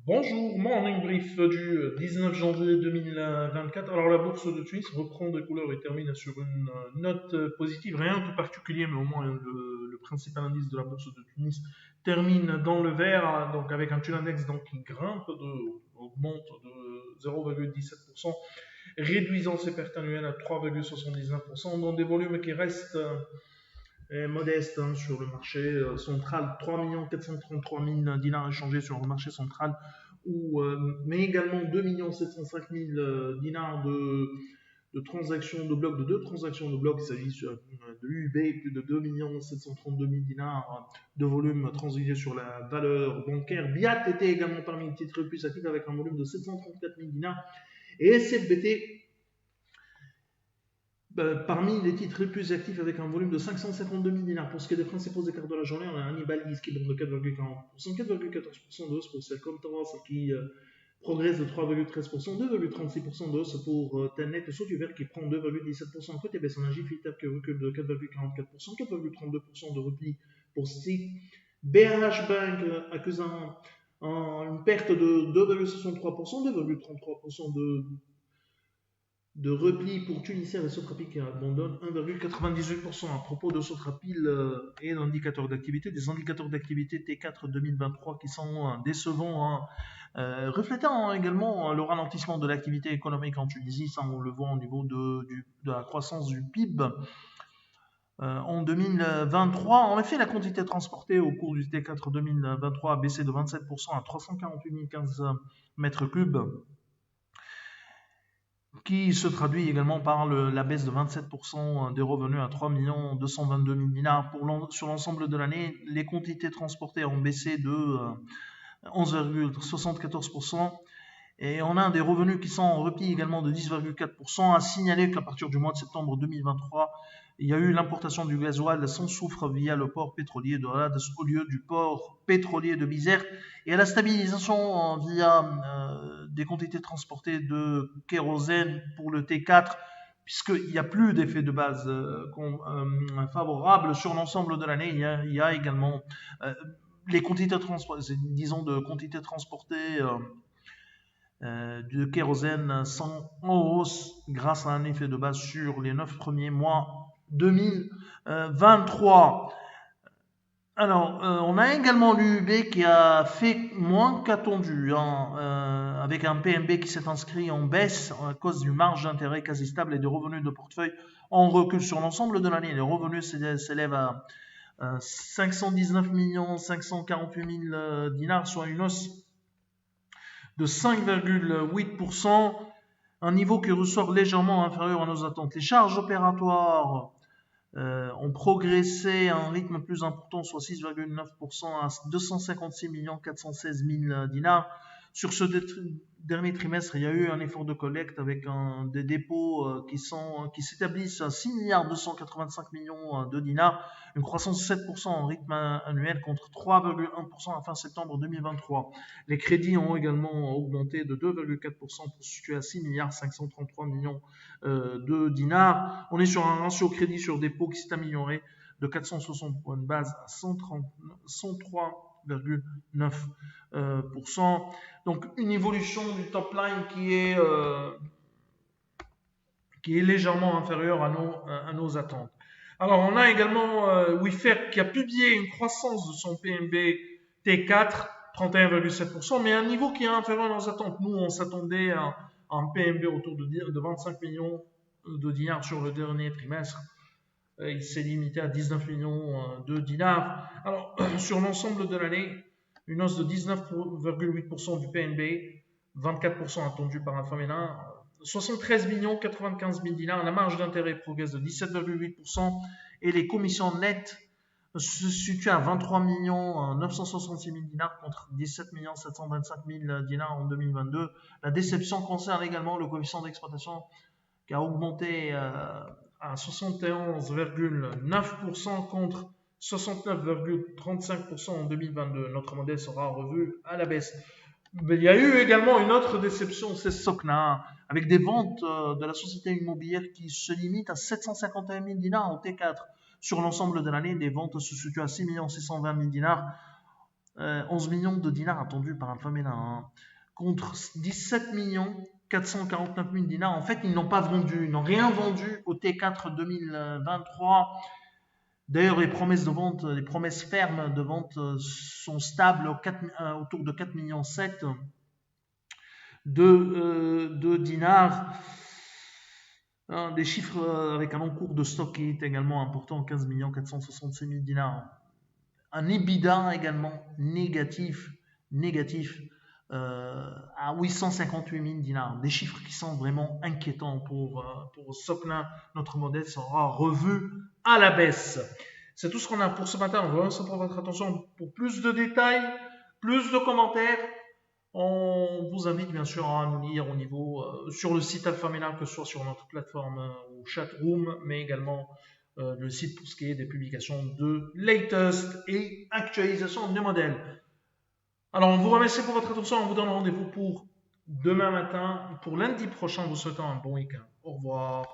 Bonjour, morning brief du 19 janvier 2024. Alors la bourse de Tunis reprend des couleurs et termine sur une note positive, rien de particulier, mais au moins le principal indice de la bourse de Tunis termine dans le vert, donc avec un taux index qui grimpe, augmente de 0,17%, réduisant ses pertes annuelles à 3,79%, dans des volumes qui restent modeste sur le marché central, 3 433 000 dinars échangés sur le marché central, mais également 2 705 000 dinars de transactions de blocs, de deux transactions de blocs. Il s'agit de l'UB, plus de 2 732 000 dinars de volume transigé sur la valeur bancaire. BIAT était également parmi les titres les plus actifs avec un volume de 734 000 dinars. Et SFBT parmi les titres les plus actifs avec un volume de 552 000 dinars. Pour ce qui est des principaux écarts de la journée, on a Anibaliz qui monte de 4,40%, 4,14% de hausse pour Selcom Towers qui progresse de 3,13%, 2,36% de hausse pour Telnet et Sotuvert qui prend 2,17%. Côté baisse, on a Gifitap qui recule de 4,44%, 4,32% de repli pour SIC. BH Bank accuse une perte de 2,63%, 2,33% de repli pour Tunisia et Sotrapi qui abandonne 1,98%. À propos de Sotrapil et d'indicateur d'activité, des indicateurs d'activité T4 2023 qui sont décevants, reflétant également le ralentissement de l'activité économique en Tunisie. Ça, on le voit au niveau de la croissance du PIB. En 2023, en effet, la quantité transportée au cours du T4 2023 a baissé de 27% à 348 015 mètres cubes, qui se traduit également par la baisse de 27% des revenus à 3 222 000 dinars. Sur l'ensemble de l'année, les quantités transportées ont baissé de 11,74%. Et on a des revenus qui sont en repli également de 10,4%. À signaler qu'à partir du mois de septembre 2023, il y a eu l'importation du gasoil sans soufre via le port pétrolier de Rades au lieu du port pétrolier de Bizerte, et à la stabilisation via des quantités transportées de kérosène pour le T4, puisqu'il n'y a plus d'effet de base favorable sur l'ensemble de l'année. Il y a également les quantités transportées, de quantités transportées de kérosène sont en hausse grâce à un effet de base sur les 9 premiers mois 2023. Alors, on a également l'UB qui a fait moins qu'attendu, avec un PNB qui s'est inscrit en baisse à cause d'une marge d'intérêt quasi stable et de revenus de portefeuille en recul sur l'ensemble de l'année. Les revenus s'élèvent à 519 548 000 dinars, soit une hausse de 5,8%, un niveau qui ressort légèrement inférieur à nos attentes. Les charges opératoires ont progressé à un rythme plus important, soit 6,9% à 256 416 000 dinars. Sur ce dernier trimestre, il y a eu un effort de collecte avec des dépôts qui s'établissent à 6 285 millions de dinars, une croissance de 7% en rythme annuel contre 3,1% à fin septembre 2023. Les crédits ont également augmenté de 2,4% pour se situer à 6 533 millions de dinars. On est sur un ratio crédit sur dépôt qui s'est amélioré de 460 points de base à 103,9%. Donc une évolution du top line qui est légèrement inférieure à nos attentes. Alors on a également Wayfair qui a publié une croissance de son PNB T4, 31,7%, mais à un niveau qui est inférieur à nos attentes. Nous, on s'attendait à un PNB autour de 25 millions de dinars sur le dernier trimestre. Il s'est limité à 19 millions de dinars. Alors, sur l'ensemble de l'année, une hausse de 19,8% du PNB, 24% attendu par un féminin, 73 95 000 dinars. La marge d'intérêt progresse de 17,8% et les commissions nettes se situent à 23 966 000 dinars contre 17 725 000 dinars en 2022. La déception concerne également le coefficient d'exploitation qui a augmenté à 71,9% contre 69,35% en 2022. Notre modèle sera revu à la baisse. Mais il y a eu également une autre déception, c'est Sokna, avec des ventes de la société immobilière qui se limitent à 751 000 dinars en T4. Sur l'ensemble de l'année, les ventes se situent à 6 620 000 dinars. 11 millions de dinars attendus par Alpha Mena, hein, contre 17 449 000 dinars. En fait, ils n'ont pas vendu, ils n'ont rien vendu au T4 2023. D'ailleurs, les promesses de vente, les promesses fermes de vente sont stables autour de 4,7 millions de dinars. Des chiffres avec un encours de stock qui est également important, 15 466 000 dinars. Un EBITDA également négatif à 858 000 dinars. Des chiffres qui sont vraiment inquiétants pour Soclin. Notre modèle sera revu à la baisse. C'est tout ce qu'on a pour ce matin. On vous remercie pour votre attention. Pour plus de détails, plus de commentaires, on vous invite bien sûr à nous lire au niveau sur le site Alpha Mena, que ce soit sur notre plateforme ou chatroom, mais également le site pour ce qui est des publications de latest et actualisation des modèles. Alors, on vous remercie pour votre attention. On vous donne rendez-vous pour demain matin, pour lundi prochain, en vous souhaitant un bon week-end. Au revoir.